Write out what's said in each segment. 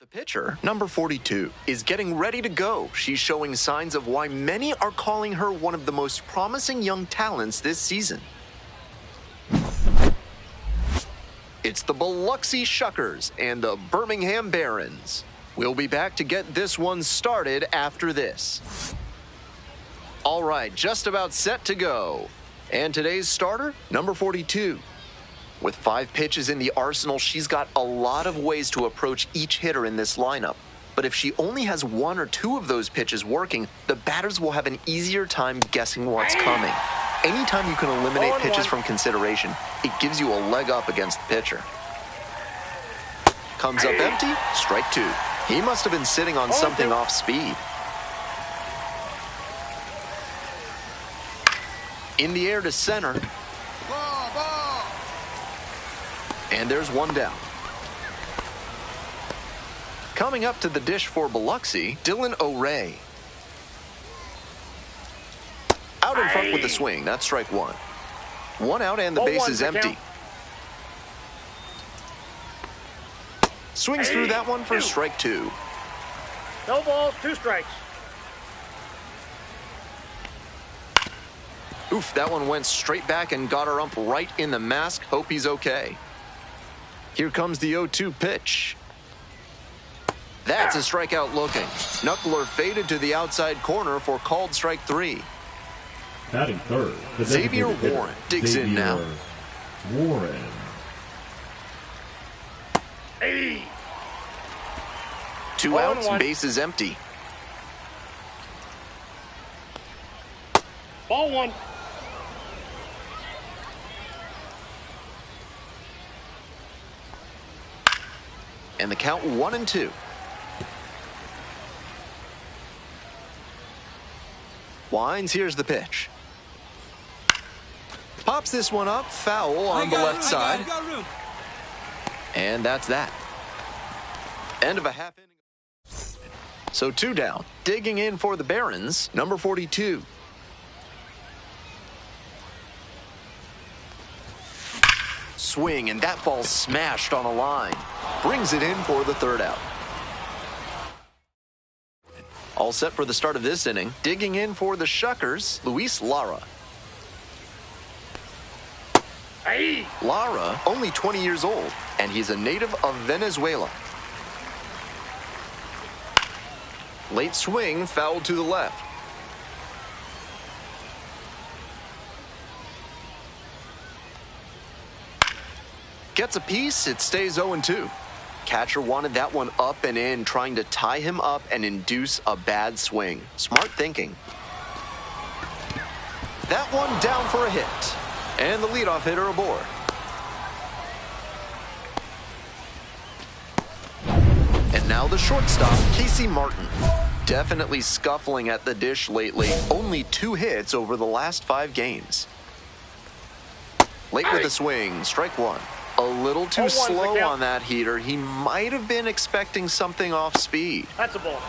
The pitcher, number 42, is getting ready to go. She's showing signs of why many are calling her one of the most promising young talents this season. It's the Biloxi Shuckers and the Birmingham Barons. We'll be back to get this one started after this. All right, just about set to go. And today's starter, number 42. With 5 pitches in the arsenal, she's got a lot of ways to approach each hitter in this lineup. But if she only has 1 or 2 of those pitches working, the batters will have an easier time guessing what's coming. Anytime you can eliminate pitches from consideration, it gives you a leg up against the pitcher. Comes up empty, strike 2. He must have been sitting on something off speed. In the air to center. And there's one down. Coming up to the dish for Biloxi, Dylan O'Ray. Out in front with the swing. That's strike 1. 1 out and the base is empty. Swings through that one for strike 2. No balls, 2 strikes. Oof, that one went straight back and got her ump right in the mask. Hope he's okay. Here comes the 0-2 pitch. That's a strikeout looking. Knuckler faded to the outside corner for called strike 3. Batting third, Xavier Warren digs in now. Warren. 2 outs, base is empty. Ball 1. And the count 1-2. Wines, here's the pitch. Pops this one up, foul on the left side. And that's that. End of a half inning. So 2 down. Digging in for the Barons, number 42. Swing, and that ball smashed on a line. Brings it in for the 3rd out. All set for the start of this inning. Digging in for the Shuckers, Luis Lara. Lara, only 20 years old, and he's a native of Venezuela. Late swing, fouled to the left. Gets a piece, it stays 0-2. Catcher wanted that one up and in, trying to tie him up and induce a bad swing. Smart thinking. That one down for a hit. And the leadoff hitter aboard. And now the shortstop, Casey Martin. Definitely scuffling at the dish lately. Only 2 hits over the last 5 games. Late with a swing, strike 1. A little too slow on that heater. He might have been expecting something off speed. That's a ball.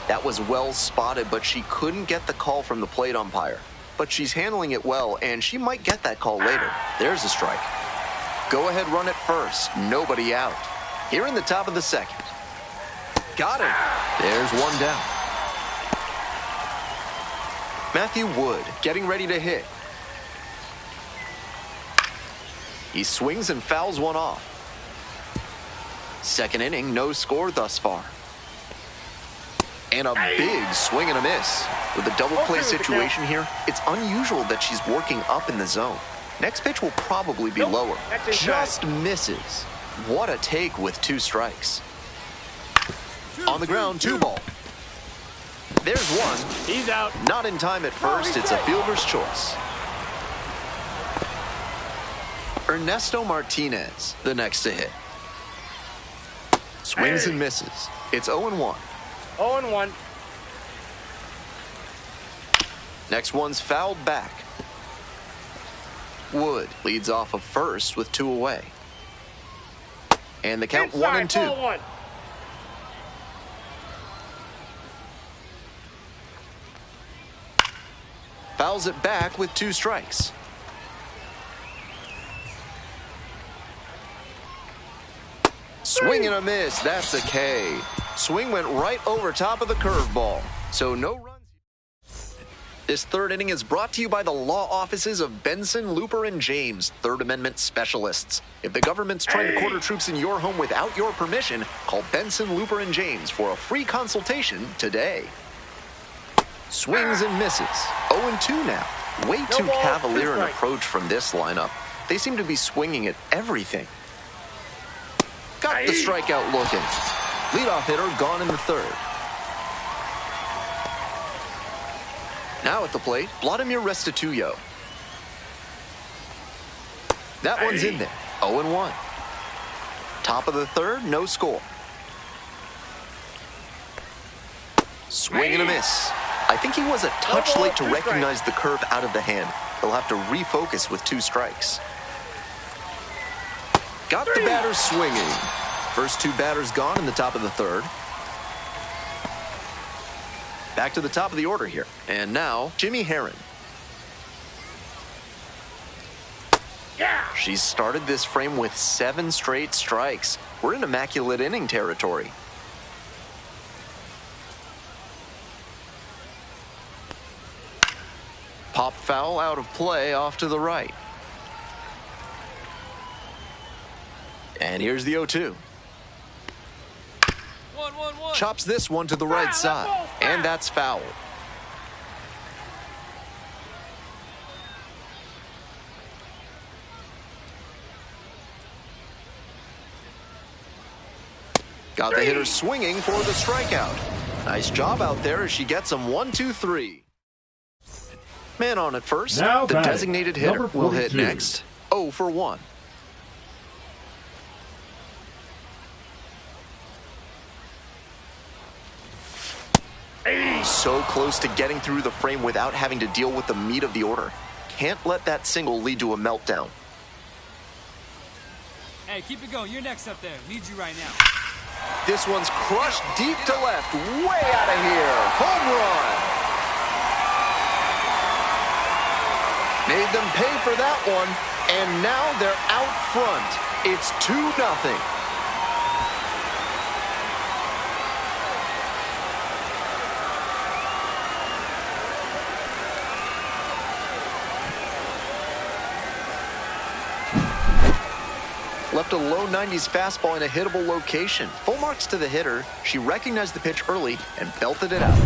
That was well spotted, but she couldn't get the call from the plate umpire. But she's handling it well, and she might get that call later. There's a strike. Go ahead, run it first. Nobody out. Here in the top of the 2nd. Got it. There's 1 down. Matthew Wood getting ready to hit. He swings and fouls one off. 2nd inning, no score thus far. And a big swing and a miss. With a double play situation here, it's unusual that she's working up in the zone. Next pitch will probably be lower. Just misses. What a take with 2 strikes. On the ground, 2 ball. There's 1. He's out. Not in time at first. It's a fielder's choice. Ernesto Martinez, the next to hit. Swings and misses. It's 0-1. 0-1. Next one's fouled back. Wood leads off of first with 2 away. And the count 1-2. Ball 1. Fouls it back with 2 strikes. Swing and a miss. That's a K. Swing went right over top of the curveball. So no runs. This third inning is brought to you by the law offices of Benson, Looper, and James, Third Amendment specialists. If the government's trying to quarter troops in your home without your permission, call Benson, Looper, and James for a free consultation today. Swings and misses. 0-2 now. Way too cavalier an approach from this lineup. They seem to be swinging at everything. Got the strikeout looking. Leadoff hitter gone in the third. Now at the plate, Vladimir Restituyo. That one's in there. 0-1. Top of the third, no score. Swing and a miss. I think he was a touch late to recognize the curve out of the hand. He'll have to refocus with 2 strikes. Got the batter swinging. First 2 batters gone in the top of the third. Back to the top of the order here. And now, Jimmy Herron. She's started this frame with 7 straight strikes. We're in immaculate inning territory. Pop foul out of play off to the right. And here's the 0-2. Chops this one to the right side. And that's foul. Got the hitter swinging for the strikeout. Nice job out there as she gets him 1-2-3. Man on at first. Now the designated hitter will hit 42. next. 0 for 1. So close to getting through the frame without having to deal with the meat of the order. Can't let that single lead to a meltdown. Hey, keep it going. You're next up there. Need you right now. This one's crushed deep to left. Way out of here. Home run. Made them pay for that one. And now they're out front. It's 2-0. Left a low 90s fastball in a hittable location. Full marks to the hitter. She recognized the pitch early and belted it out.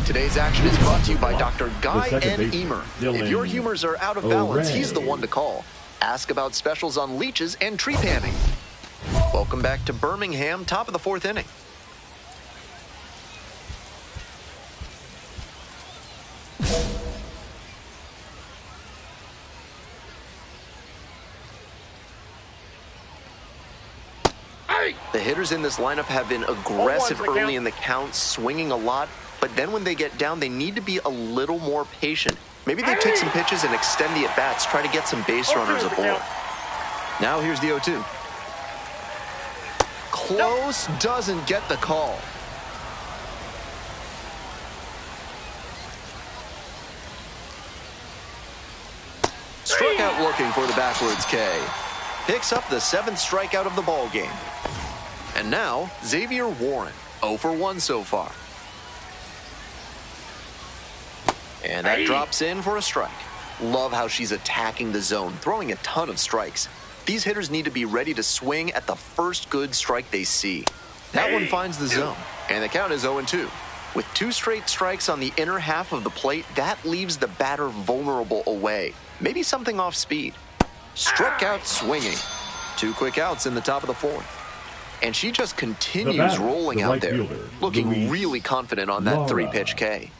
Today's action is brought to you by Dr. Guy N. Emer. If your humors are out of balance, he's the one to call. Ask about specials on leeches and tree panning. Welcome back to Birmingham, top of the 4th inning. The hitters in this lineup have been aggressive early in the count, swinging a lot, but then when they get down, they need to be a little more patient. Maybe they take some pitches and extend the at-bats, try to get some base runners aboard. Now here's the 0-2. Close, doesn't get the call. Struck out looking for the backwards K. Picks up the 7th strikeout of the ball game. And now, Xavier Warren, 0 for 1 so far. And that drops in for a strike. Love how she's attacking the zone, throwing a ton of strikes. These hitters need to be ready to swing at the first good strike they see. That one finds the zone, and the count is 0-2. With 2 straight strikes on the inner half of the plate, that leaves the batter vulnerable away. Maybe something off speed. Struck out swinging. 2 quick outs in the top of the 4th. And she just continues rolling out there, looking really confident on that 3-pitch K.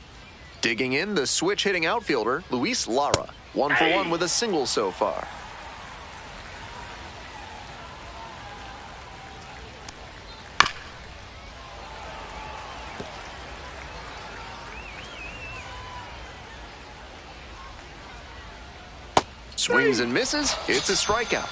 Digging in, the switch-hitting outfielder, Luis Lara, 1 for 1 with a single so far. Swings and misses, it's a strikeout.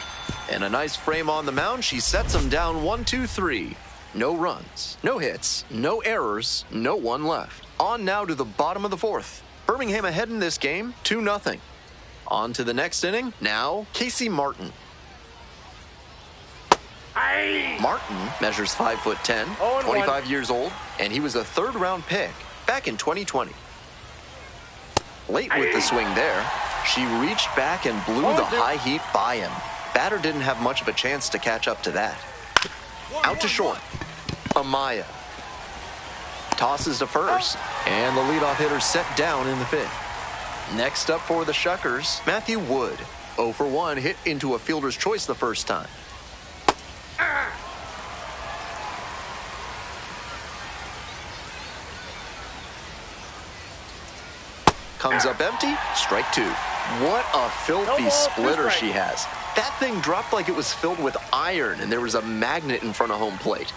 And a nice frame on the mound, she sets him down 1-2-3. No runs, no hits, no errors, no one left. On now to the bottom of the 4th. Birmingham ahead in this game, 2-0. On to the next inning, now Casey Martin. Martin measures 5'10", 25 years old, and he was a third-round pick back in 2020. Late with the swing there, she reached back and blew the high heat by him. Batter didn't have much of a chance to catch up to that. Out to short. Amaya tosses to first, and the leadoff hitter set down in the fifth. Next up for the Shuckers, Matthew Wood. 0 for 1, hit into a fielder's choice the first time. Comes up empty, strike two. What a filthy splitter she has. That thing dropped like it was filled with iron, and there was a magnet in front of home plate.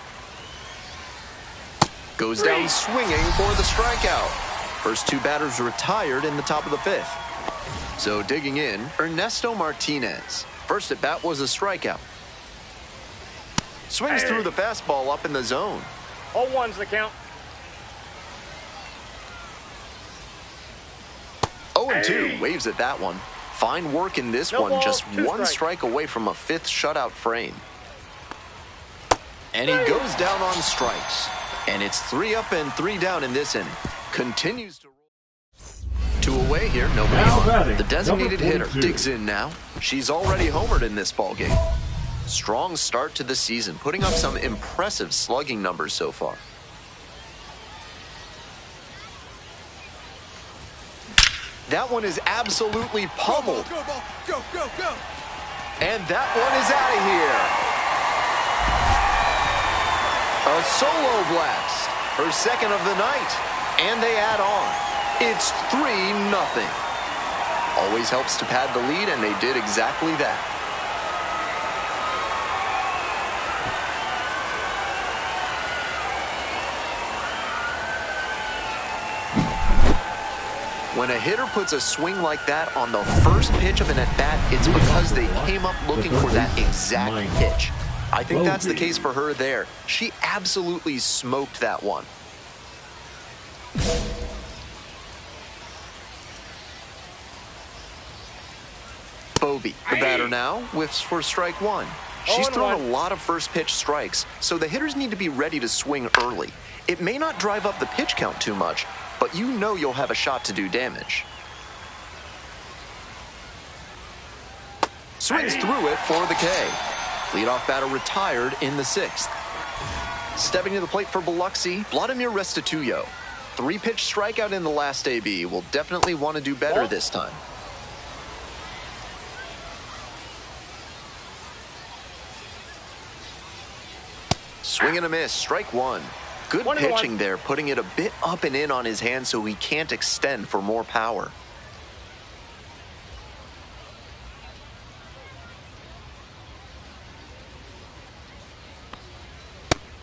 Goes down swinging for the strikeout. First two batters retired in the top of the fifth. So digging in, Ernesto Martinez. First at bat was a strikeout. Swings through the fastball up in the zone. 0-1's the count. 0-2, waves at that one. Fine work in this one, just one strike away from a fifth shutout frame. And he goes down on strikes. And it's 3 up and 3 down in this inning. Continues to roll. 2 away here, nobody on. The designated hitter digs in now. She's already homered in this ballgame. Strong start to the season, putting up some impressive slugging numbers so far. That one is absolutely pummeled. Go, ball. Go, go, go. And that one is out of here. A solo blast. Her second of the night. And they add on. It's 3-0. Always helps to pad the lead, and they did exactly that. When a hitter puts a swing like that on the first pitch of an at-bat, it's because they came up looking for that exact pitch. I think that's the case for her there. She absolutely smoked that one. Bovee, the batter now, whiffs for strike one. She's thrown a lot of first pitch strikes, so the hitters need to be ready to swing early. It may not drive up the pitch count too much, but you know you'll have a shot to do damage. Swings through it for the K. Leadoff batter retired in the sixth. Stepping to the plate for Biloxi, Vladimir Restituyo. 3-pitch strikeout in the last AB. Will definitely want to do better this time. Swing and a miss, strike one. Good pitching there, putting it a bit up and in on his hand so he can't extend for more power.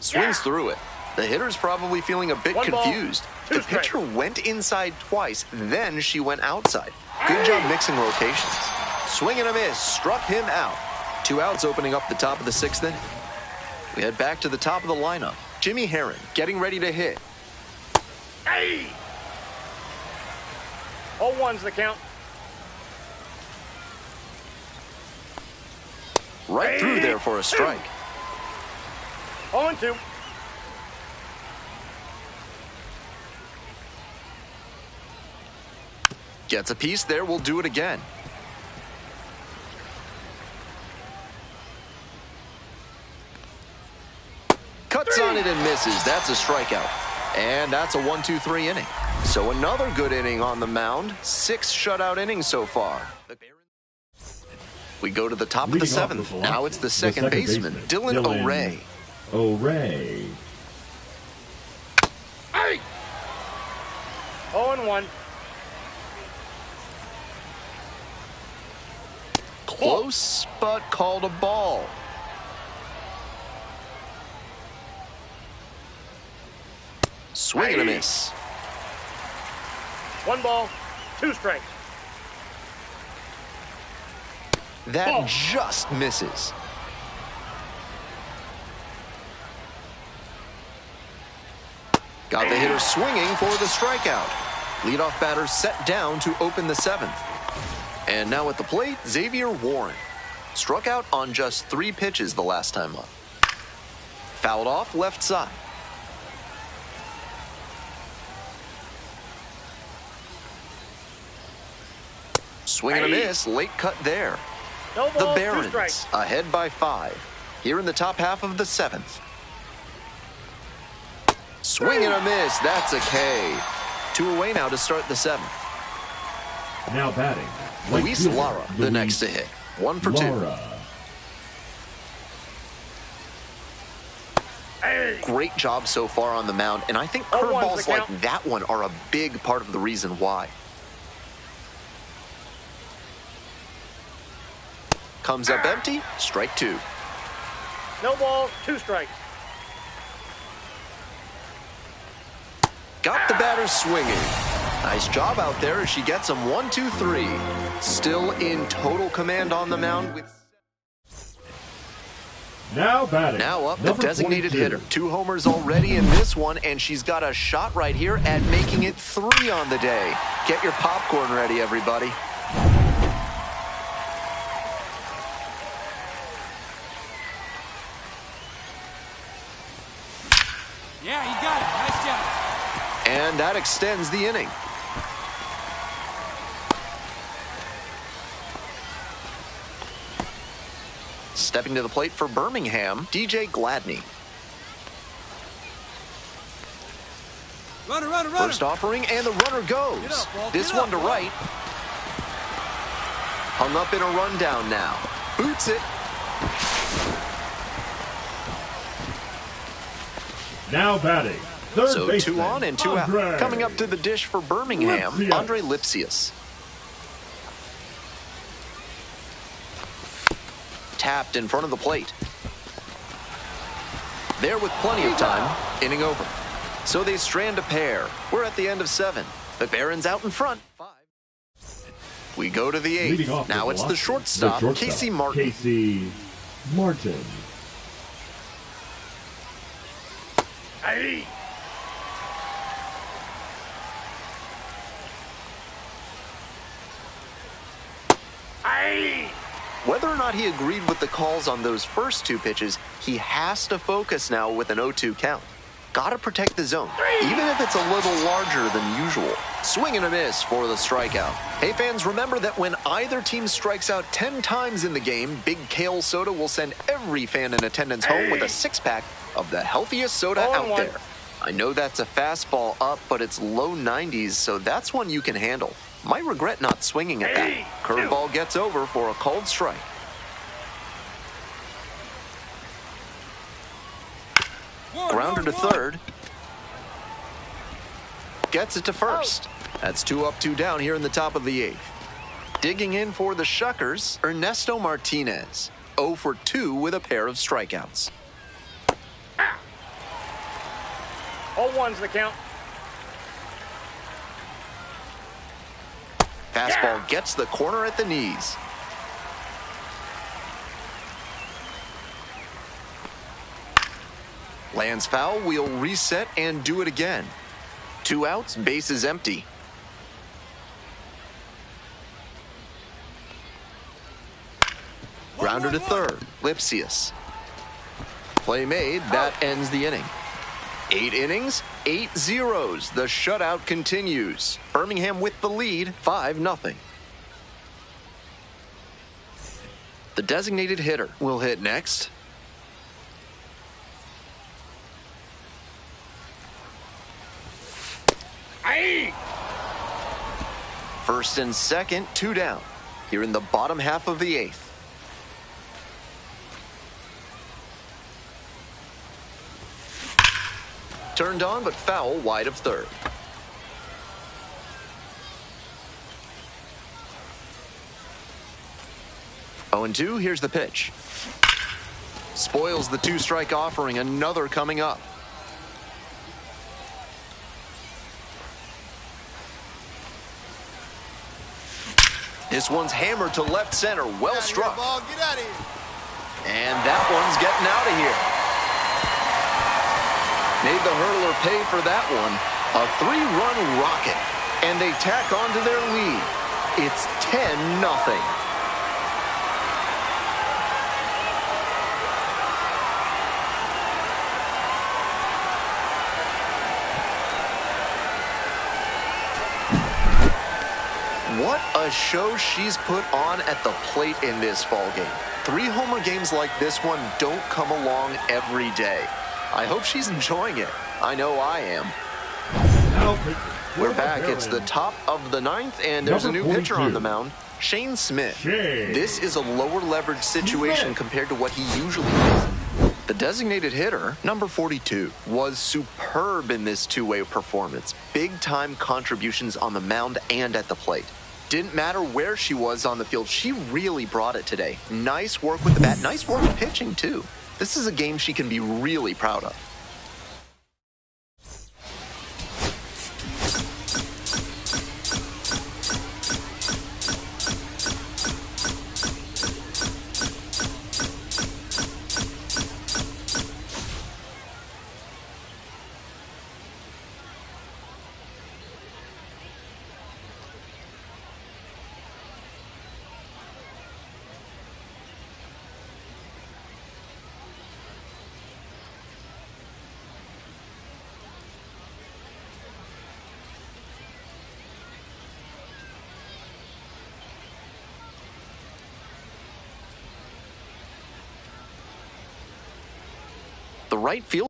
Swings through it. The hitter's probably feeling a bit confused. The pitcher went inside twice, then she went outside. Good job mixing rotations. Swing and a miss, struck him out. 2 outs opening up the top of the sixth inning. We head back to the top of the lineup. Jimmy Herron getting ready to hit. 0-1's the count. Right through there for a strike. 0-2. Gets a piece there, we'll do it again. Cuts on it and misses. That's a strikeout. And that's a 1-2-3 inning. So another good inning on the mound. 6 shutout innings so far. We go to the top of the seventh. Now it's the second baseman, Dylan O'Ray. 0-1. Close, but called a ball. Swing and a miss. 1 ball, 2 strikes. That just misses. Got the hitter swinging for the strikeout. Leadoff batter set down to open the seventh. And now at the plate, Xavier Warren. Struck out on just 3 pitches the last time up. Fouled off left side. Swing and a miss, late cut there. No The ball, 2 Barons strikes. ahead by 5 here in the top half of the 7th. Swing and a miss, that's a K. 2 away now to start the 7th. Now batting. Luis Lara, the next to hit. 1 for 2. Lara. Great job so far on the mound, and I think 0-1's the curveballs like count. that one are a big part of the reason why. Comes up empty, strike 2. No ball, 2 strikes. Got the batter swinging. Nice job out there as she gets him 1, 2, 3. Still in total command on the mound with... Now batting. Now up the Number designated 22. hitter. 2 homers already in this one, and she's got a shot right here at making it 3 on the day. Get your popcorn ready, everybody. Yeah, you got it. Nice job. And that extends the inning. Stepping to the plate for Birmingham, DJ Gladney. Runner, runner, runner. First offering, and the runner goes. Get up, Walt. This Get one up, to Walt. right. Hung up in a rundown now. Boots it. Now batting. Third So baseman, 2 on and 2 Andre. out. Coming up to the dish for Birmingham, Lipsius. Andre Lipsius. Tapped in front of the plate. There with plenty of time. Inning over. So they strand a pair. We're at the end of 7. The Barons out in front. 5. We go to the 8th. Leading off Now it's the Velocity, shortstop, Casey Martin. Casey Martin. Hey. Hey. Whether or not he agreed with the calls on those first 2 pitches, he has to focus now with an 0-2 count. Gotta protect the zone, even if it's a little larger than usual. Swing and a miss for the strikeout. Hey fans, remember that when either team strikes out 10 times in the game, Big Kale Soda will send every fan in attendance home with a 6-pack of the healthiest soda Ball out and 1. there. I know that's a fastball up, but it's low 90s, so that's one you can handle. Might regret not swinging at that. Curveball gets over for a called strike. Grounder to third. Gets it to first. That's 2 up, 2 down here in the top of the 8th. Digging in for the Shuckers, Ernesto Martinez. 0 for 2 with a pair of strikeouts. 0-1's the count. Fastball gets the corner at the knees. Lands foul, we'll reset and do it again. 2 outs, base is empty. Grounder to third, Lipsius. Play made, that ends the inning. 8 innings, 8 zeros. The shutout continues. Birmingham with the lead, 5-0. The designated hitter will hit next. Hey. First and second, 2 down. Here in the bottom half of the 8th. Turned on, but foul wide of third. Oh, and 2, here's the pitch. Spoils the 2-strike offering, another coming up. This one's hammered to left center, well struck. Ball. Get out of here. And that one's getting out of here. Made the hurdler pay for that one. A 3-run rocket. And they tack on to their lead. It's 10-0. What a show she's put on at the plate in this ball game. 3 homer games like this one don't come along every day. I hope she's enjoying it. I know I am. We're back. It's the top of the 9th, and there's a new pitcher on the mound, Shane Smith. This is a lower leverage situation compared to what he usually does. The designated hitter, number 42, was superb in this two-way performance. Big-time contributions on the mound and at the plate. Didn't matter where she was on the field, she really brought it today. Nice work with the bat, nice work pitching too. This is a game she can be really proud of. The right field.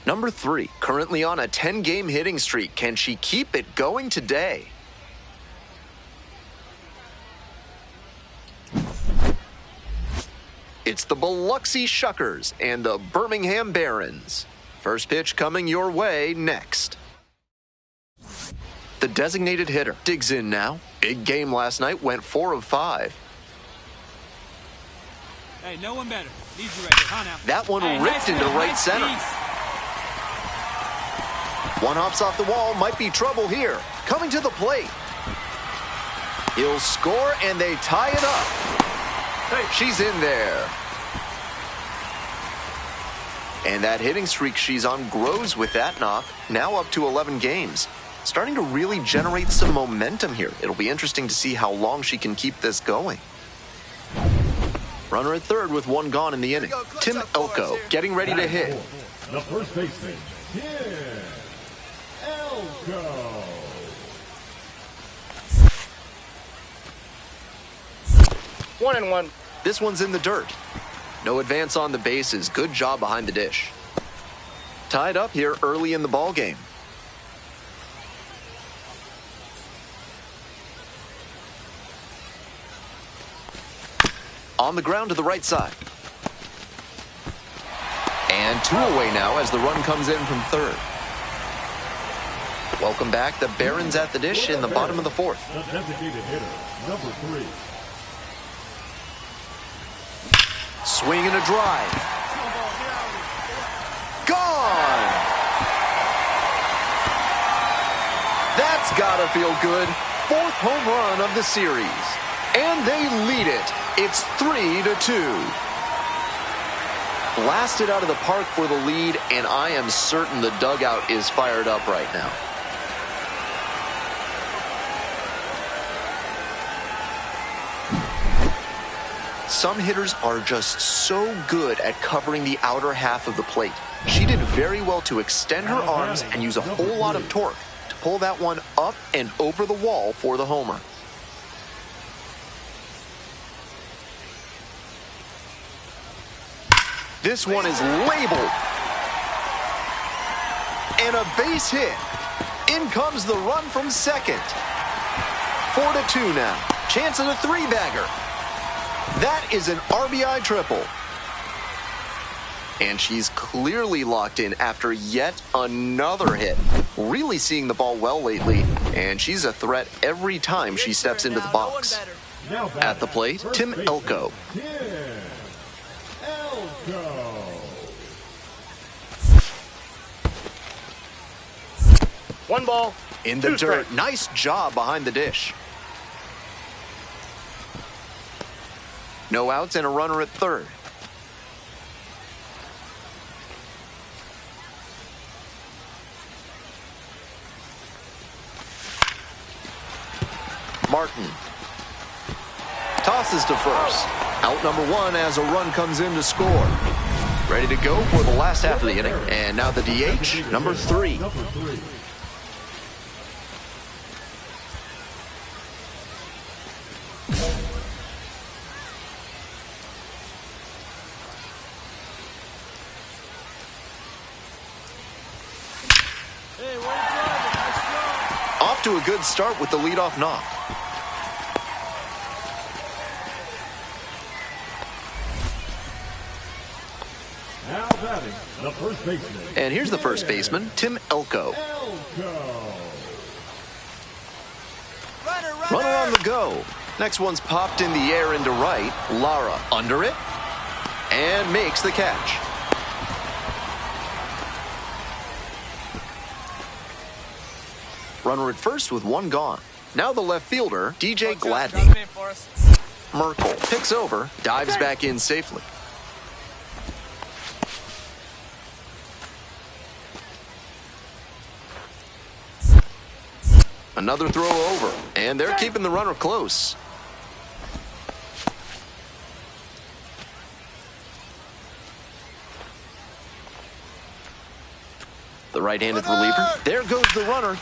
Number 3, currently on a 10-game hitting streak. Can she keep it going today? It's the Biloxi Shuckers and the Birmingham Barons. First pitch coming your way next. The designated hitter digs in now. Big game last night, went 4 of 5. Hey, no one better. Needs you right here, huh, now? That one ripped into right center. One hops off the wall, might be trouble here. Coming to the plate. He'll score, and they tie it up. Hey, she's in there. And that hitting streak she's on grows with that knock, now up to 11 games. Starting to really generate some momentum here. It'll be interesting to see how long she can keep this going. Runner at third with 1 gone in the inning. Tim Elko getting ready to hit. The first baseman, Tim Elko. One and one. This one's in the dirt. No advance on the bases. Good job behind the dish. Tied up here early in the ball game. On the ground to the right side. And 2 away now as the run comes in from third. Welcome back. The Barons at the dish in the bottom of the 4th. The designated hitter, number 3. Swing and a drive. Gone! That's gotta feel good. 4th home run of the series. And they lead it. It's 3-2. Blasted out of the park for the lead, and I am certain the dugout is fired up right now. Some hitters are just so good at covering the outer half of the plate. She did very well to extend her arms and use a whole lot of torque to pull that one up and over the wall for the homer. This one is labeled. And a base hit. In comes the run from second. 4-2 now. Chance at a 3-bagger. That is an RBI triple. And she's clearly locked in after yet another hit. Really seeing the ball well lately, and she's a threat every time she steps into the box. At the plate, Tim Elko. One ball. In the 2 dirt. strikes. Nice job behind the dish. No outs and a runner at third. Martin tosses to first. Out number 1 as a run comes in to score. Ready to go for the last half of the inning. And now the DH, number 3. Off to a good start with the leadoff knock. Now batting, the first baseman. And here's the first baseman, Tim Elko. Runner on the go. Next one's popped in the air into right. Lara under it and makes the catch. Runner at first with 1 gone. Now the left fielder, DJ Gladney. Merkel picks over, dives back in safely. Another throw over, and they're keeping the runner close. The right-handed reliever. There goes the runner.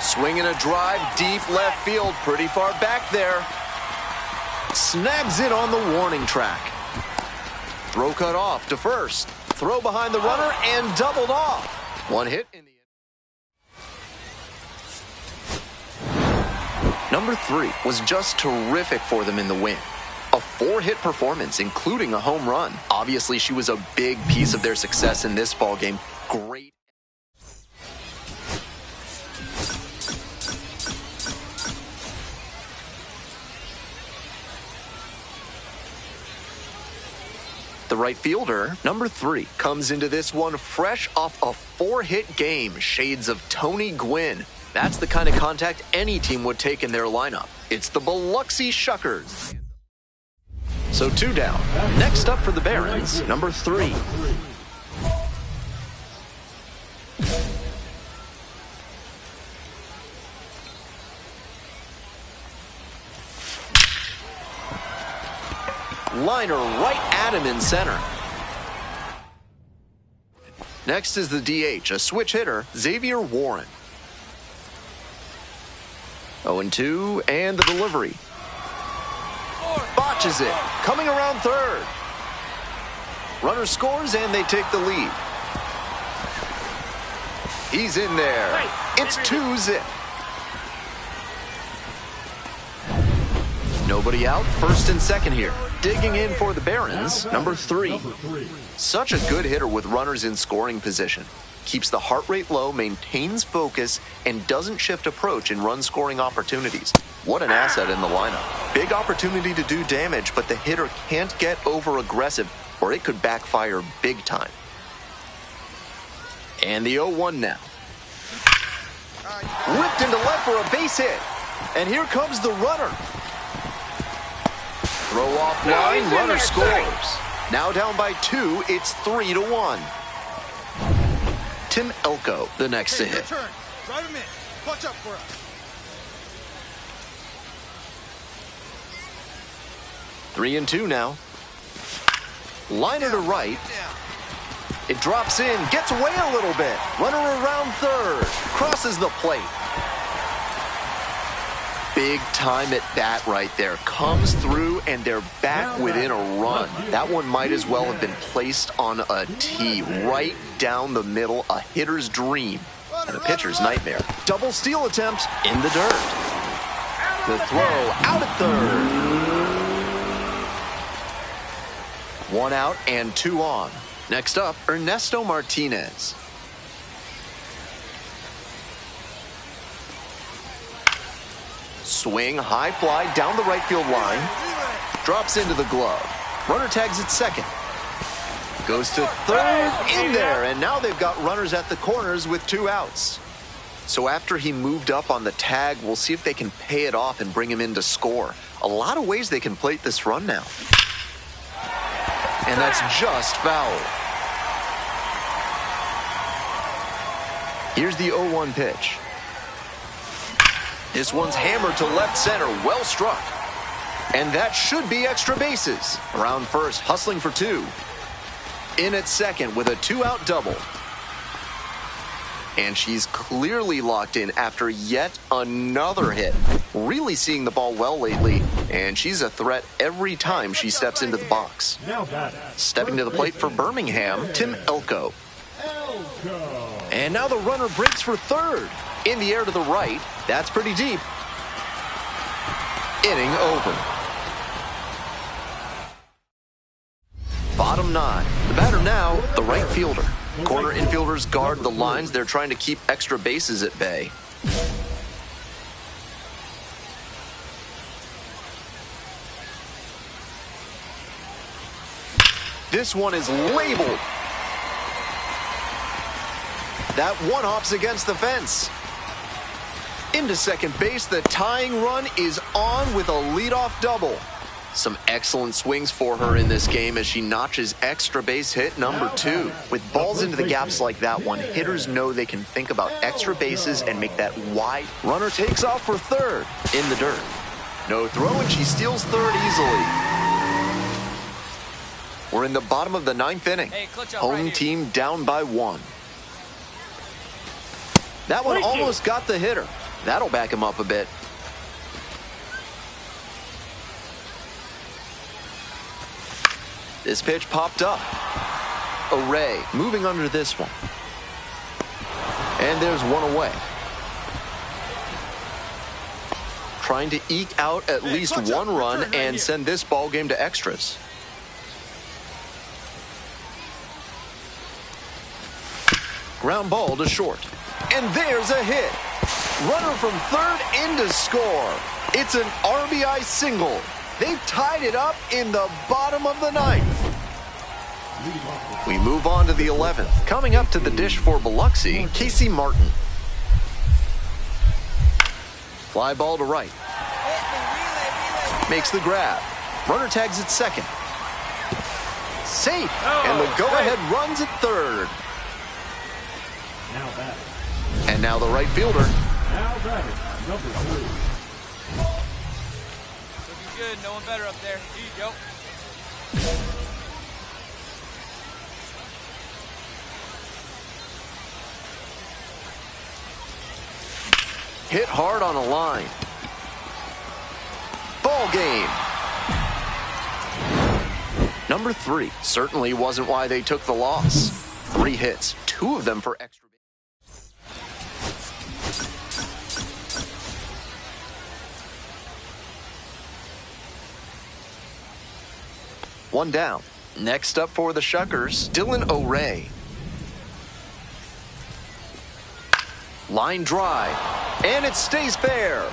Swinging a drive deep left field, pretty far back there. Snags it on the warning track. Throw cut off to first. Throw behind the runner and doubled off. 1 hit in the Number 3 was just terrific for them in the win. A 4-hit performance, including a home run. Obviously, she was a big piece of their success in this ballgame. Great. The right fielder, number 3, comes into this one fresh off a 4-hit game. Shades of Tony Gwynn. That's the kind of contact any team would take in their lineup. It's the Biloxi Shuckers. So 2 down. Next up for the Barons, number 3. Liner right at him in center. Next is the DH, a switch hitter, Xavier Warren. 0-2, and the delivery. Botches it, coming around third. Runner scores and they take the lead. He's in there. It's 2-zip. Nobody out, first and second here. Digging in for the Barons, number 3. Such a good hitter with runners in scoring position. Keeps the heart rate low, maintains focus, and doesn't shift approach in run-scoring opportunities. What an asset in the lineup. Big opportunity to do damage, but the hitter can't get over-aggressive, or it could backfire big time. And the 0-1 now. Whipped into left for a base hit. And here comes the runner. Throw off line, runner scores. Now down by 2, it's 3-1. Tim Elko, the next to hit. Turn. Drive him in. Clutch up for us. Three and 2 now. Liner to right. It drops in, gets away a little bit. Runner around third. Crosses the plate. Big time at bat right there. Comes through and they're back within a run. That one might as well have been placed on a tee right down the middle. A hitter's dream and a pitcher's nightmare. Double steal attempt in the dirt. The throw out at third. 1 out and 2 on. Next up, Ernesto Martinez. Swing, high fly down the right field line. Drops into the glove. Runner tags at second. Goes to third, in there, and now they've got runners at the corners with 2 outs. So after he moved up on the tag, we'll see if they can pay it off and bring him in to score. A lot of ways they can plate this run now. And that's just foul. Here's the 0-1 pitch. This one's hammered to left center, well struck. And that should be extra bases. Around first, hustling for 2. In at second with a 2-out double. And she's clearly locked in after yet another hit. Really seeing the ball well lately, and she's a threat every time she steps into the box. Stepping to the plate for Birmingham, Tim Elko. And now the runner breaks for third. In the air to the right. That's pretty deep. Inning over. Bottom 9. The batter now, the right fielder. Corner infielders guard the lines. They're trying to keep extra bases at bay. This one is labeled. That one hops against the fence. Into second base, the tying run is on with a leadoff double. Some excellent swings for her in this game as she notches extra base hit number 2. With balls into the gaps like that one, hitters know they can think about extra bases and make that wide. Runner takes off for third in the dirt. No throw, and she steals third easily. We're in the bottom of the 9th inning. Home team down by 1. That one almost got the hitter. That'll back him up a bit. This pitch popped up. Array moving under this one. And there's one away. Trying to eke out at least one run and send this ball game to extras. Ground ball to short. And there's a hit. Runner from third in to score. It's an RBI single. They've tied it up in the bottom of the 9th. We move on to the 11th. Coming up to the dish for Biloxi, Casey Martin. Fly ball to right. Makes the grab. Runner tags at second. Safe. And the go-ahead runs at third. And now the right fielder. Now batting, number 3. Looking good. No one better up there. Here you go. Hit hard on a line. Ball game. Number 3 certainly wasn't why they took the loss. 3 hits, 2 of them for extra. One down. Next up for the Shuckers, Dylan O'Ray. Line drive, and it stays fair.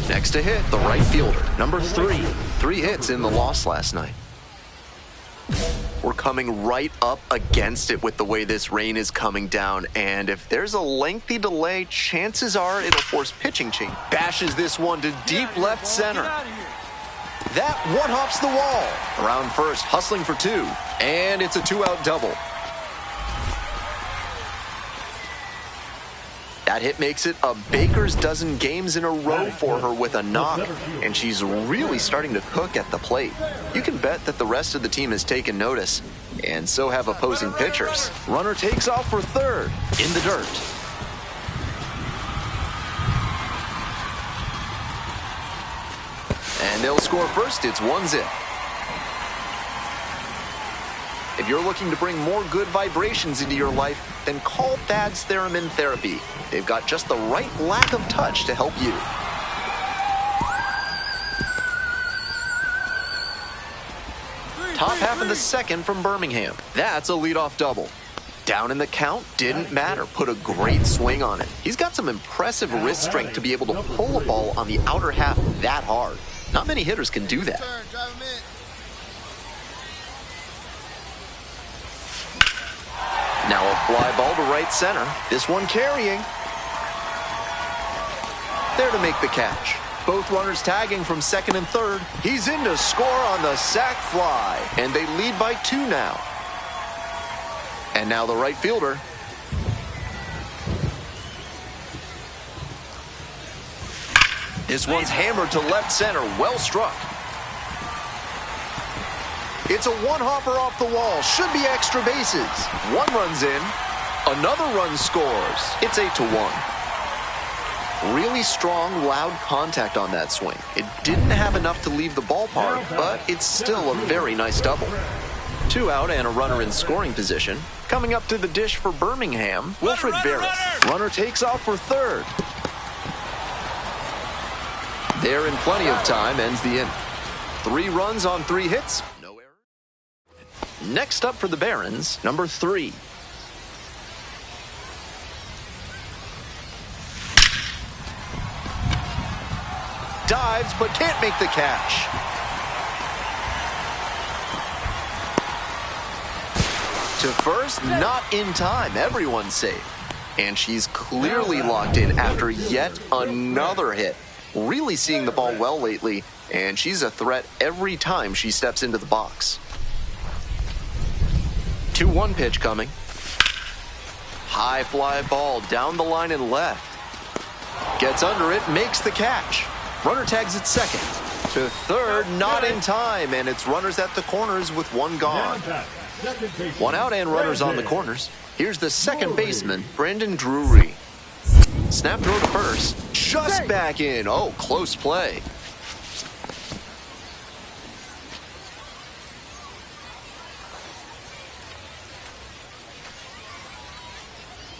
Next to hit, the right fielder, number 3. 3 hits in the loss last night. We're coming right up against it with the way this rain is coming down, and if there's a lengthy delay, chances are it'll force pitching change. Bashes this one to deep left center. That one hops the wall. Around first, hustling for 2, and it's a 2-out double. That hit makes it a baker's dozen games in a row for her with a knock, and she's really starting to cook at the plate. You can bet that the rest of the team has taken notice, and so have opposing pitchers. Runner takes off for third, in the dirt. And they'll score first, it's 1-0. If you're looking to bring more good vibrations into your life, then call Thad's Theremin Therapy. They've got just the right lack of touch to help you. Top half of the second from Birmingham. That's a leadoff double. Down in the count, didn't matter. Put a great swing on it. He's got some impressive wrist strength to be able to pull a ball on the outer half that hard. Not many hitters can do that. Now a fly ball to right center. This one carrying. There to make the catch. Both runners tagging from second and third. He's in to score on the sac fly. And they lead by 2 now. And now the right fielder. This one's hammered to left center. Well struck. It's a one-hopper off the wall. Should be extra bases. 1 runs in. Another run scores. It's 8-1. Really strong, loud contact on that swing. It didn't have enough to leave the ballpark, but it's still a very nice double. 2 out and a runner in scoring position. Coming up to the dish for Birmingham, Wilfred Barrett. Runner takes off for third. There in plenty of time, ends the inning. 3 runs on 3 hits. No error. Next up for the Barons, number 3. Dives, but can't make the catch. To first, not in time. Everyone's safe. And she's clearly locked in after yet another hit. Really seeing the ball well lately, and she's a threat every time she steps into the box. 2-1 pitch coming. High fly ball down the line and left. Gets under it, makes the catch. Runner tags at second. To third, not in time, and it's runners at the corners with 1 gone. 1 out and runners on the corners. Here's the second baseman, Brandon Drury. Snap throw to first. Just back in. Oh, close play.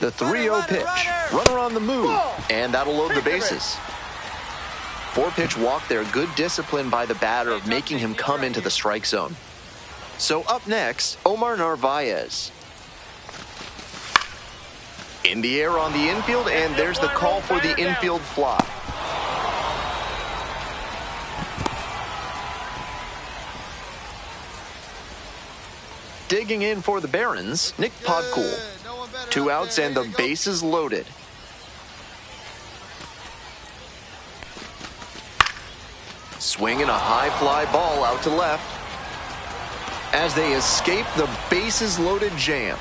The 3-0 pitch. Runner on the move. And that'll load the bases. 4-pitch walk there. Good discipline by the batter of making him come into the strike zone. So up next, Omar Narvaez. In the air on the infield, and there's the call for the infield fly. Digging in for the Barons, Nick Podcool. 2 outs and the bases loaded. Swinging a high fly ball out to left as they escape the bases loaded jam.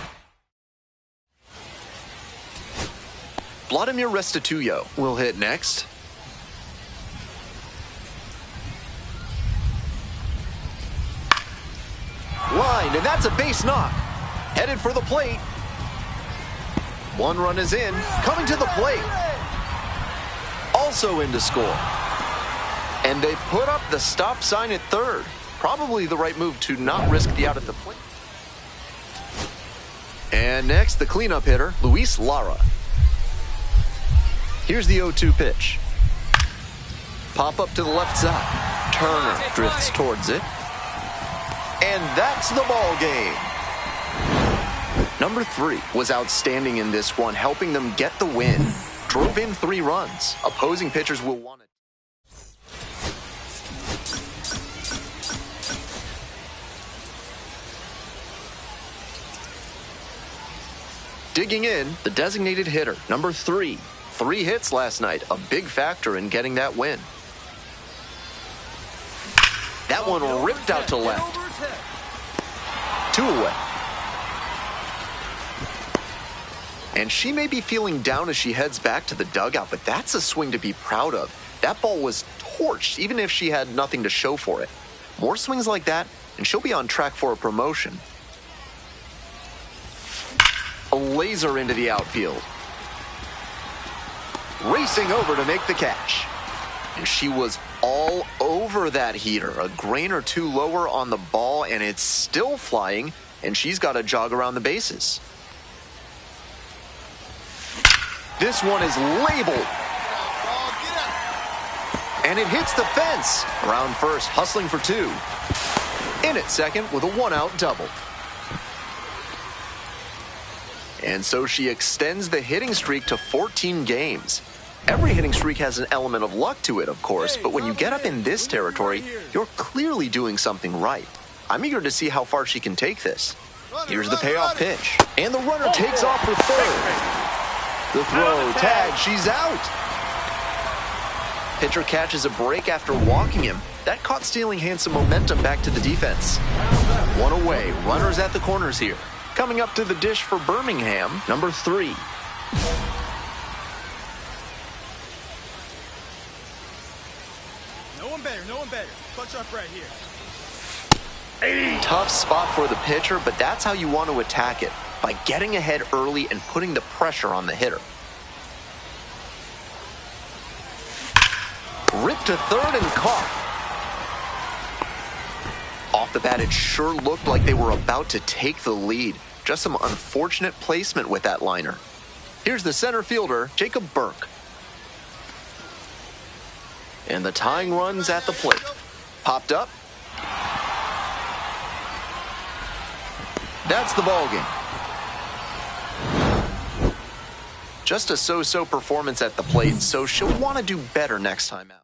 Vladimir Restituyo will hit next. Line, and that's a base knock. Headed for the plate. 1 run is in, coming to the plate. also in to score. And they put up the stop sign at third. Probably the right move to not risk the out at the plate. And next, the cleanup hitter, Luis Lara. Here's the 0-2 pitch. Pop up to the left side. Turner drifts towards it. And that's the ball game. Number 3 was outstanding in this one, helping them get the win. Drove in 3 runs. Opposing pitchers will want it. Digging in, the designated hitter, number 3. 3 hits last night, a big factor in getting that win. That one ripped out to left. 2 away. And she may be feeling down as she heads back to the dugout, but that's a swing to be proud of. That ball was torched, even if she had nothing to show for it. More swings like that, and she'll be on track for a promotion. A laser into the outfield. Racing over to make the catch. And she was all over that heater. A grain or 2 lower on the ball, and it's still flying, and she's got to jog around the bases. This one is labeled. And it hits the fence. Around first, hustling for 2. In at second with a 1-out double. And so she extends the hitting streak to 14 games. Every hitting streak has an element of luck to it, of course, but when you get up in this territory, you're clearly doing something right. I'm eager to see how far she can take this. Here's the payoff pitch. And the runner takes off for third. The throw, tag, she's out. Pitcher catches a break after walking him. That caught stealing hands some momentum back to the defense. 1 away, runners at the corners here. Coming up to the dish for Birmingham, number 3. No one better. Punch up right here. Tough spot for the pitcher, but that's how you want to attack it, by getting ahead early and putting the pressure on the hitter. Ripped to third and caught. Off the bat, it sure looked like they were about to take the lead. Just some unfortunate placement with that liner. Here's the center fielder, Jacob Burke. And the tying run's at the plate. Popped up. That's the ball game. Just a so-so performance at the plate, so she'll want to do better next time out.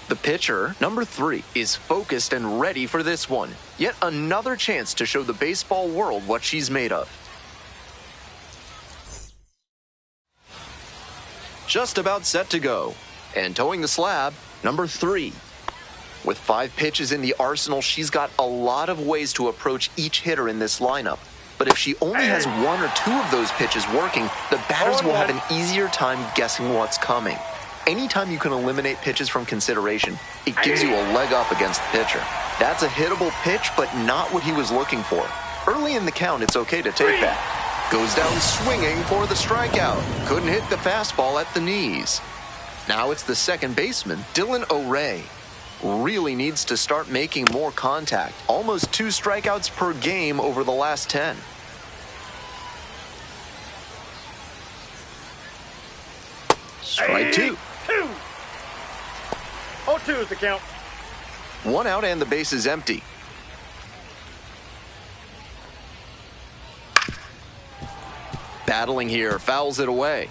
The pitcher, number 3, is focused and ready for this one. Yet another chance to show the baseball world what she's made of. Just about set to go. And towing the slab, number 3. With 5 pitches in the arsenal, she's got a lot of ways to approach each hitter in this lineup. But if she only has 1 or 2 of those pitches working, the batters will have an easier time guessing what's coming. Anytime you can eliminate pitches from consideration, it gives you a leg up against the pitcher. That's a hittable pitch, but not what he was looking for. Early in the count, it's okay to take that. Goes down swinging for the strikeout. Couldn't hit the fastball at the knees. Now it's the second baseman, Dylan O'Ray. Really needs to start making more contact. Almost 2 strikeouts per game over the last 10. Strike 2. 0-2 is the count. 1 out and the base is empty. Battling here, fouls it away.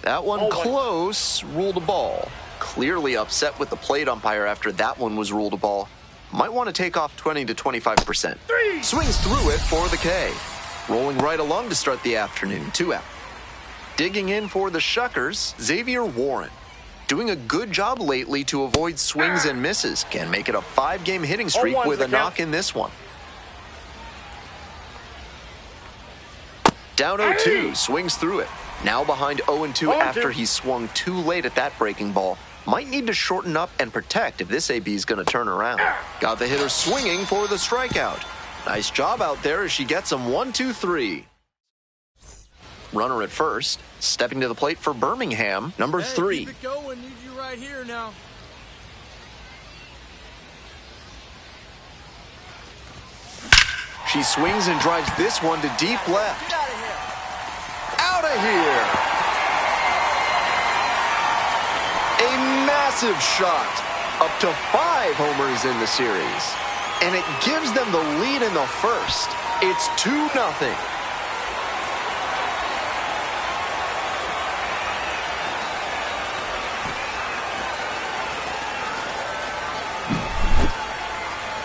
That one close, ruled a ball. Clearly upset with the plate umpire after that one was ruled a ball. Might want to take off 20 to 25%. Swings through it for the K. Rolling right along to start the afternoon, 2 out. Digging in for the Shuckers, Xavier Warren. Doing a good job lately to avoid swings and misses. Can make it a 5-game hitting streak with a knock in this one. Down 0-2, swings through it. Now behind 0-2 0-2. after he swung too late at that breaking ball. Might need to shorten up and protect if this AB is going to turn around. Got the hitter swinging for the strikeout. Nice job out there as she gets him 1-2-3. Runner at first, stepping to the plate for Birmingham, number 3. Keep it going. Need you right here now. She swings and drives this one to deep left. Get out of here. Out of here! A massive shot. Up to 5 homers in the series. And it gives them the lead in the first. It's 2-0.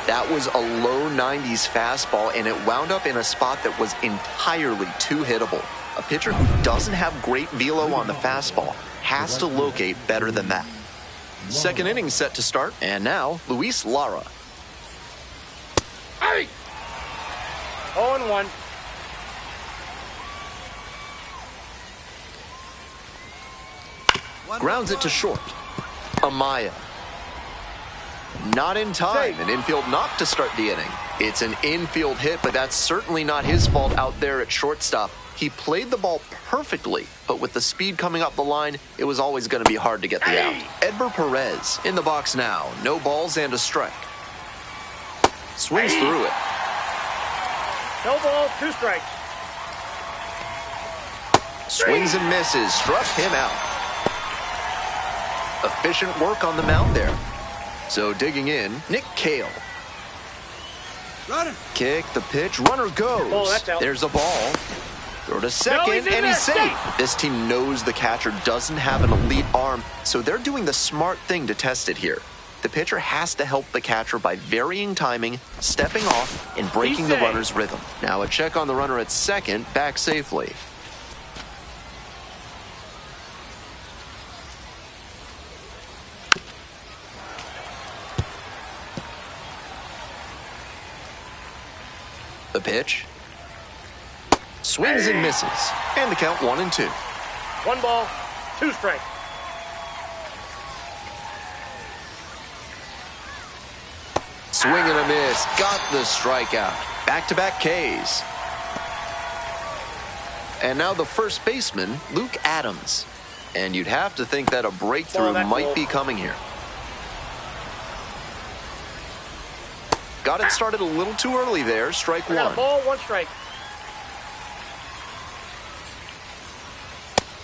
That was a low 90s fastball, and it wound up in a spot that was entirely too hittable. A pitcher who doesn't have great velo on the fastball has to locate better than that. Second inning set to start, and now Luis Lara. Hey! 0-1. Grounds it to short. Amaya. Not in time. An infield knock to start the inning. It's an infield hit, but that's certainly not his fault out there at shortstop. He played the ball perfectly, but with the speed coming up the line, it was always going to be hard to get the out. Edber Perez in the box now. No balls and a strike. Swings through it. No balls, 2 strikes. Swings and misses. Struck him out. Efficient work on the mound there. So digging in, Nick Cale. Runner. Kick, the pitch, runner goes. Oh, that's out. There's a ball. Throw to second, he's in and he's there. safe. This team knows the catcher doesn't have an elite arm, so they're doing the smart thing to test it here. The pitcher has to help the catcher by varying timing, stepping off, and breaking the runner's rhythm. Now a check on the runner at second, back safely. The pitch. Swings and misses. And the count 1-2. 1 ball, 2 strikes. Swing and a miss. Got the strikeout. Back-to-back Ks. And now the first baseman, Luke Adams. And you'd have to think that a breakthrough might be coming here. Got it started a little too early there. Strike I got 1. a ball, 1 strike.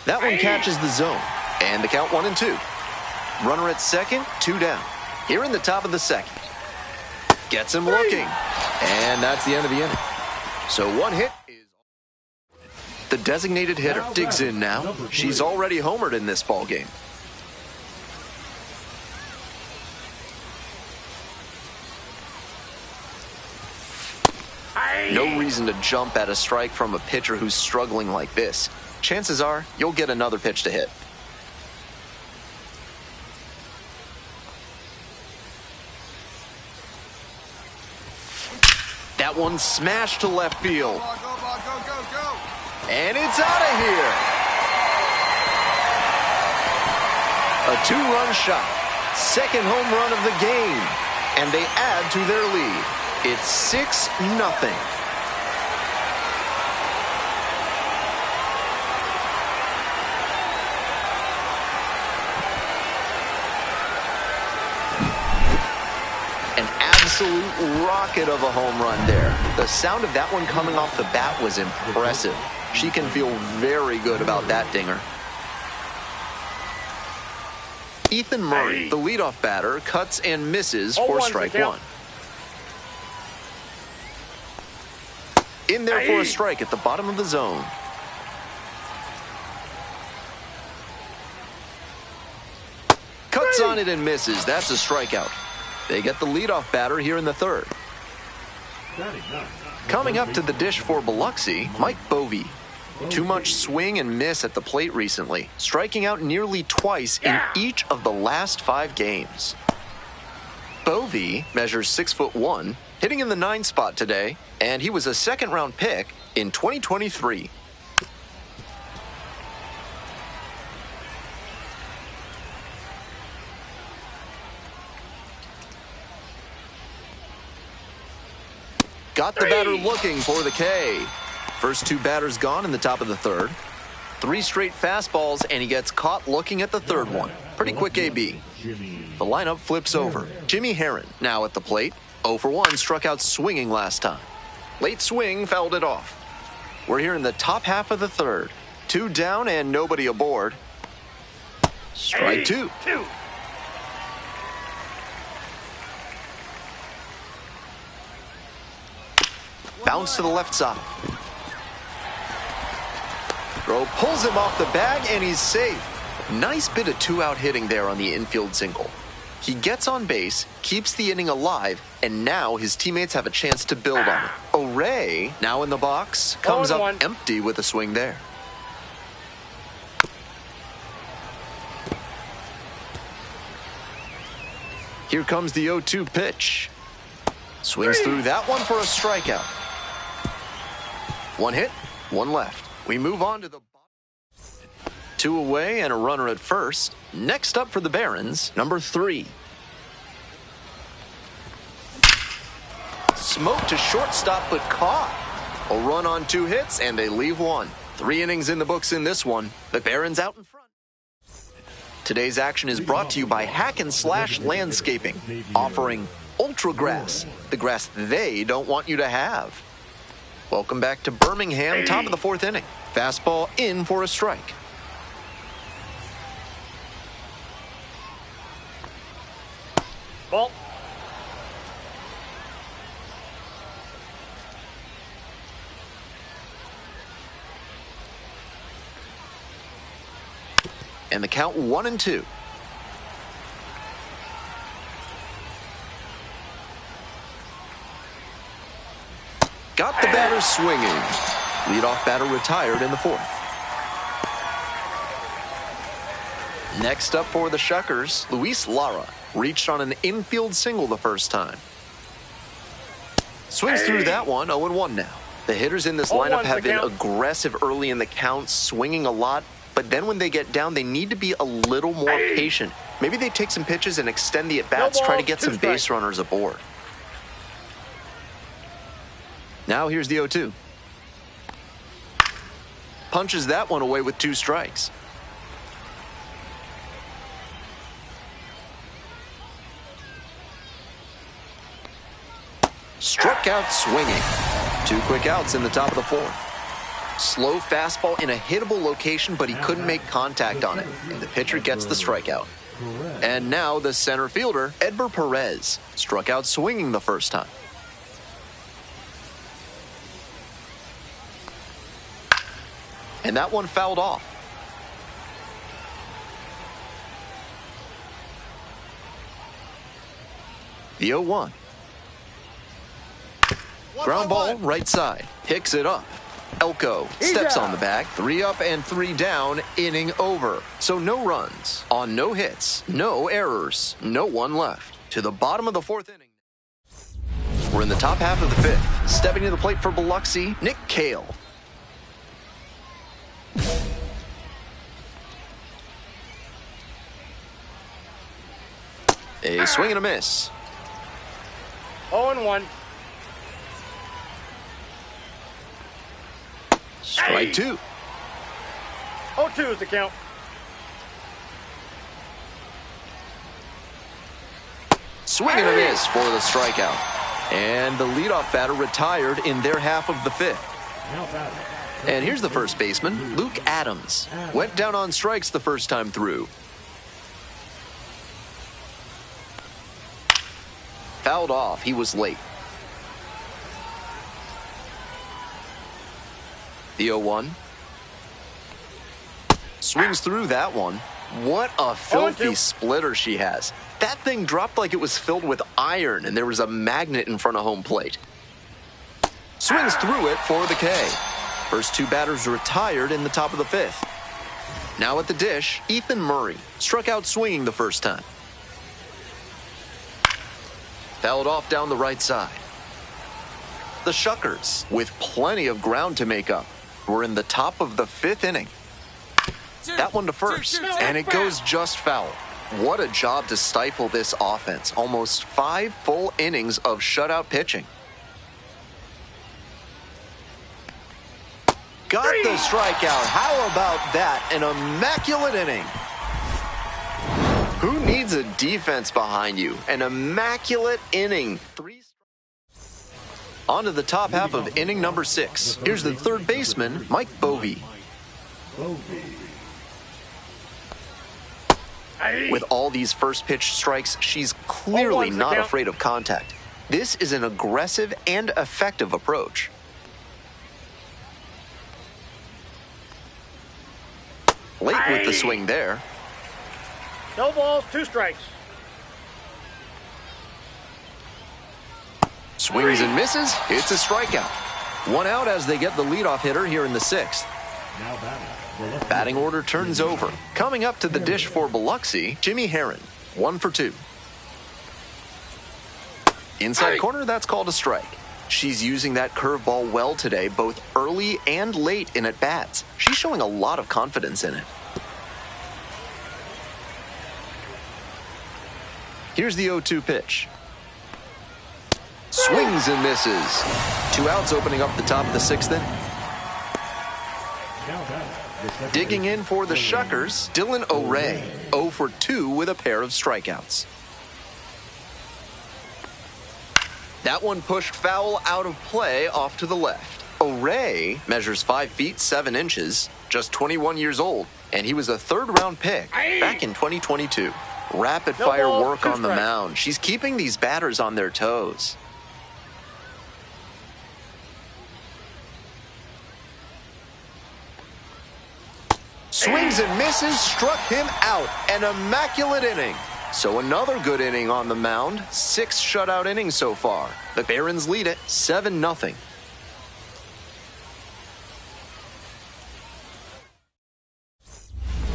That one catches the zone. And the count 1-2. Runner at second, 2 down. Here in the top of the second. Gets him looking. And that's the end of the inning. So 1 hit is... The designated hitter digs in now. She's already homered in this ballgame. No reason to jump at a strike from a pitcher who's struggling like this. Chances are you'll get another pitch to hit. That one smashed to left field. Go. And it's out of here. A 2-run shot. Second home run of the game. And they add to their lead. It's 6-0. An absolute rocket of a home run there. The sound of that one coming off the bat was impressive. She can feel very good about that dinger. Ethan Murray, the leadoff batter, cuts and misses for strike 1. In there for a strike at the bottom of the zone. Cuts on it and misses. That's a strikeout. They get the leadoff batter here in the third. Coming up to the dish for Biloxi, Mike Bovee. Too much swing and miss at the plate recently, striking out nearly twice in each of the last 5 games. Bovee measures 6'1", hitting in the 9 spot today, and he was a second-round pick in 2023. Got the batter looking for the K. First two batters gone in the top of the third. 3 straight fastballs, and he gets caught looking at the third one. Pretty quick AB. The lineup flips over. Jimmy Herron now at the plate. 0 for 1, struck out swinging last time. Late swing, fouled it off. We're here in the top half of the third. 2 down and nobody aboard. Strike 2. Bounce to the left side. Throw pulls him off the bag, and he's safe. Nice bit of 2-out hitting there on the infield single. He gets on base, keeps the inning alive, and now his teammates have a chance to build on it. O'Ray, now in the box, comes up empty with a swing there. Here comes the 0-2 pitch. Swings through that one for a strikeout. 1 hit, 1 left. We move on to the 2 away and a runner at first. Next up for the Barons, number 3. Smoke to shortstop, but caught. A run on 2 hits, and they leave 1. 3 innings in the books in this one. The Barons out in front. Today's action is brought to you by Hack and Slash Landscaping, offering Ultra Grass, the grass they don't want you to have. Welcome back to Birmingham, top of the 4th inning. Fastball in for a strike. Ball. And the count 1-2. Got the batter swinging. Leadoff batter retired in the 4th. Next up for the Shuckers, Luis Lara reached on an infield single the first time. Swings through that one, 0-1 now. The hitters in this lineup have been aggressive early in the count, swinging a lot, but then when they get down, they need to be a little more patient. Maybe they take some pitches and extend the at-bats, try to get some base runners aboard. Now here's the 0-2. Punches that one away with 2 strikes. Struck out swinging. 2 quick outs in the top of the 4th. Slow fastball in a hittable location, but he couldn't make contact on it, and the pitcher gets the strikeout. And now the center fielder, Edber Perez, struck out swinging the first time. And that one fouled off. The 0-1. Ground ball, right side. Picks it up. Elko steps on the bag. 3 up and 3 down, inning over. So no runs on no hits, no errors, no one left. To the bottom of the 4th inning. We're in the top half of the 5th. Stepping to the plate for Biloxi, Nick Cale. A swing and a miss. 0-1. Strike 2. 0-2 is the count. Swing and a miss for the strikeout. And the leadoff batter retired in their half of the 5th. And here's the first baseman, Luke Adams. Went down on strikes the first time through. Fouled off. He was late. The 0-1. Swings through that one. What a filthy splitter she has. That thing dropped like it was filled with iron, and there was a magnet in front of home plate. Swings through it for the K. First 2 batters retired in the top of the 5th. Now at the dish, Ethan Murray struck out swinging the first time. Fouled off down the right side. The Shuckers, with plenty of ground to make up, were in the top of the 5th inning. That one to first, and it goes just foul. What a job to stifle this offense. Almost 5 full innings of shutout pitching. strikeout. How about that? An immaculate inning. Who needs a defense behind you? An immaculate inning. On to the top half of inning number 6. Here's the third baseman, Mike Bovee. With all these first pitch strikes, she's clearly not afraid of contact. This is an aggressive and effective approach. Late with the swing there. No balls, 2 strikes. Swings and misses. It's a strikeout. 1 out as they get the leadoff hitter here in the 6th. Batting order turns over. Coming up to the dish for Biloxi, Jimmy Herron. 1 for 2. Inside corner, that's called a strike. She's using that curveball well today, both early and late in at-bats. She's showing a lot of confidence in it. Here's the 0-2 pitch. Swings and misses. 2 outs opening up the top of the 6th inning. Digging in for the Shuckers, Dylan O'Ray. 0 for 2 with a pair of strikeouts. That one pushed foul out of play off to the left. O'Ray measures 5 feet 7 inches, just 21 years old, and he was a 3rd-round pick back in 2022. Rapid-fire work on the mound. She's keeping these batters on their toes. Swings and misses, struck him out. An immaculate inning. So another good inning on the mound. 6 shutout innings so far. The Barons lead it 7-0.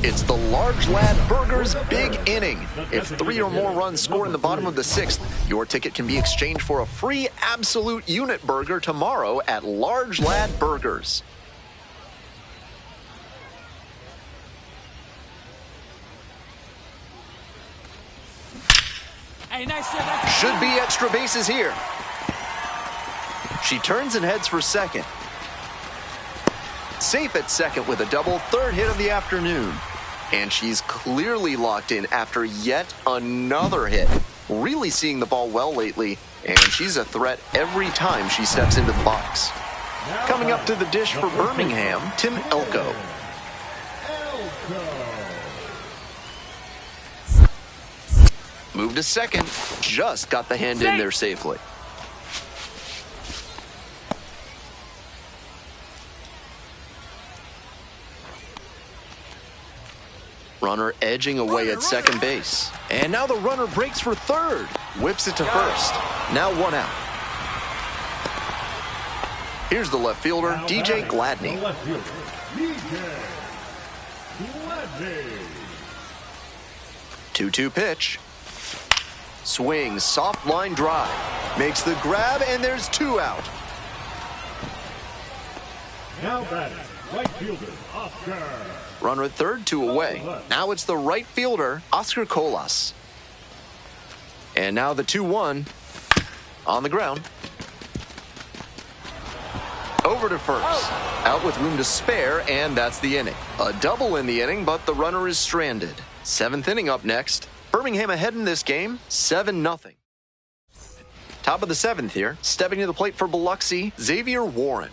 It's the Large Lad Burgers big inning. If 3 or more runs score in the bottom of the 6th, your ticket can be exchanged for a free absolute unit burger tomorrow at Large Lad Burgers. Hey, nice shot. Should be extra bases here. She turns and heads for second. Safe at second with a double, 3rd hit of the afternoon. And she's clearly locked in after yet another hit. Really seeing the ball well lately, and she's a threat every time she steps into the box. Coming up to the dish for Birmingham, Tim Elko. Moved to second, just got the hand in there safely. Runner edging away at second base. And now the runner breaks for 3rd. Whips it to first. Now 1 out. Here's the left fielder, DJ Gladney. 2-2 pitch. Swing, soft line drive. Makes the grab, and there's 2 out. Now batting, right fielder, Oscar. Runner at 3rd, 2 away. Now it's the right fielder, Oscar Colas. And now the 2-1 on the ground. Over to first. Out with room to spare, and that's the inning. A double in the inning, but the runner is stranded. 7th inning up next. Birmingham ahead in this game, 7-0. Top of the 7th here. Stepping to the plate for Biloxi, Xavier Warren.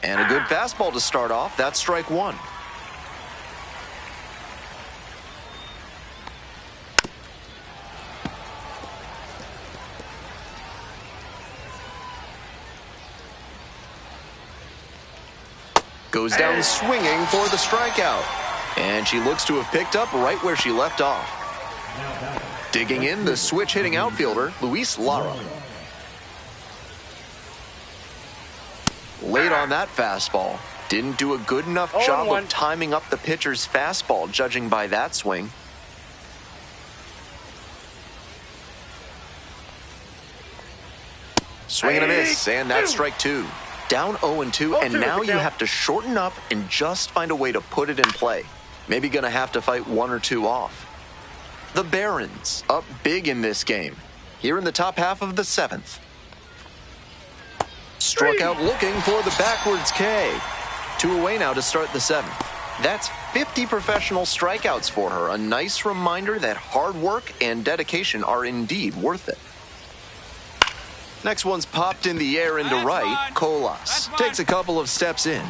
And a good fastball to start off. That's strike 1. Goes down swinging for the strikeout. And she looks to have picked up right where she left off. Digging in, the switch-hitting outfielder, Luis Lara. Late on that fastball. Didn't do a good enough job of timing up the pitcher's fastball, judging by that swing. Swing and a miss, and that's strike 2. Down 0-2, and now you have to shorten up and just find a way to put it in play. Maybe going to have to fight 1 or 2 off. The Barons up big in this game. Here in the top half of the 7th. Struck out looking for the backwards K. 2 away now to start the 7th. That's 50 professional strikeouts for her. A nice reminder that hard work and dedication are indeed worth it. Next one's popped in the air into right. Colas takes a couple of steps in.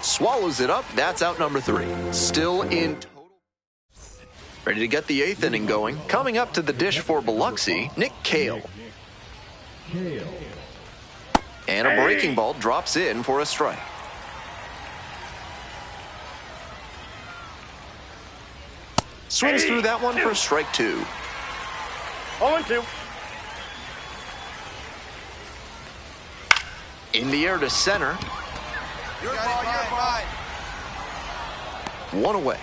Swallows it up. That's out number 3. Still in total. Ready to get the 8th inning going. Coming up to the dish for Biloxi, Nick Cale. And a breaking ball drops in for a strike. Swings through that one for strike 2. 0-2. In the air to center. Your ball, your ball. 1 away.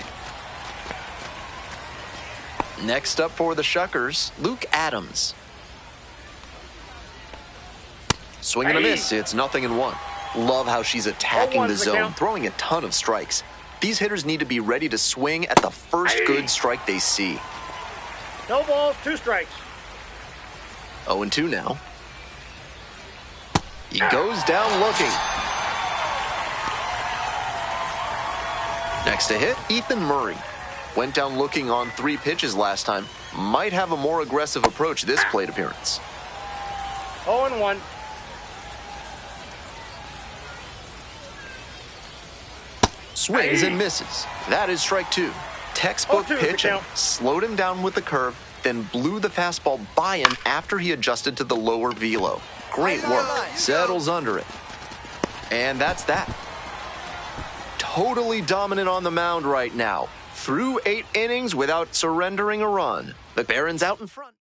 Next up for the Shuckers, Luke Adams. Swing and a miss. It's 0-1. Love how she's attacking the zone, throwing a ton of strikes. These hitters need to be ready to swing at the first good strike they see. No balls, 2 strikes. 0-2 now. He goes down looking. Next to hit, Ethan Murray. Went down looking on 3 pitches last time. Might have a more aggressive approach this plate appearance. 0-1. Swings and misses. That is strike 2. Textbook 0-2 pitching. Slowed him down with the curve, then blew the fastball by him after he adjusted to the lower velo. Great work. Settles under it. And that's that. Totally dominant on the mound right now. Through 8 innings without surrendering a run. The Barons out in front.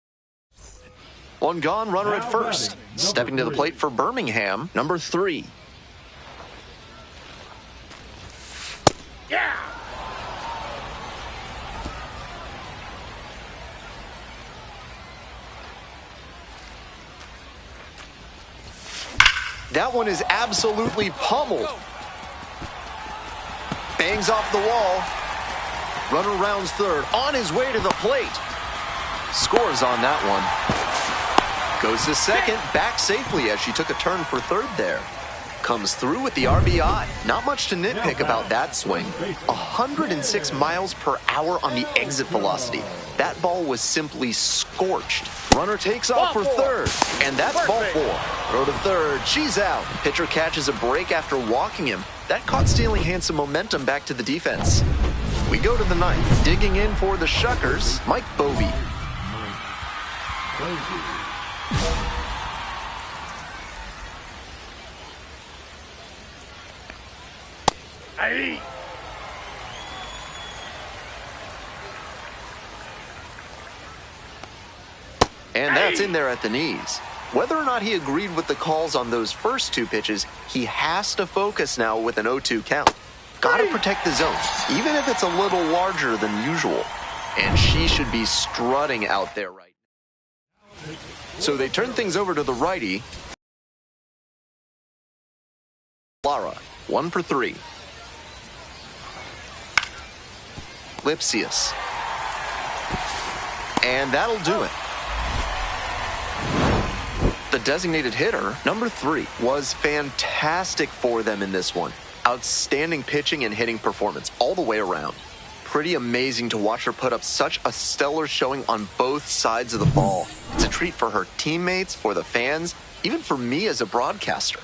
1 gone, runner at first. Stepping to the plate for Birmingham, number 3. Yeah. That one is absolutely pummeled. Bangs off the wall. Runner rounds third, on his way to the plate. Scores on that one. Goes to second, back safely as she took a turn for third there. Comes through with the RBI. Not much to nitpick about that swing. 106 miles per hour on the exit velocity. That ball was simply scorched. Runner takes off for third, and that's ball 4. Throw to third, she's out. Pitcher catches a break after walking him. That caught stealing hands some momentum back to the defense. We go to the 9th. Digging in for the Shuckers, Mike Bovee. Hey. And that's in there at the knees. Whether or not he agreed with the calls on those first 2 pitches, he has to focus now with an 0-2 count. Gotta protect the zone, even if it's a little larger than usual. And she should be strutting out there right now. So they turn things over to the righty. Lara, 1 for 3. Lipsius. And that'll do it. The designated hitter, number 3, was fantastic for them in this one. Outstanding pitching and hitting performance all the way around. Pretty amazing to watch her put up such a stellar showing on both sides of the ball. It's a treat for her teammates, for the fans, even for me as a broadcaster.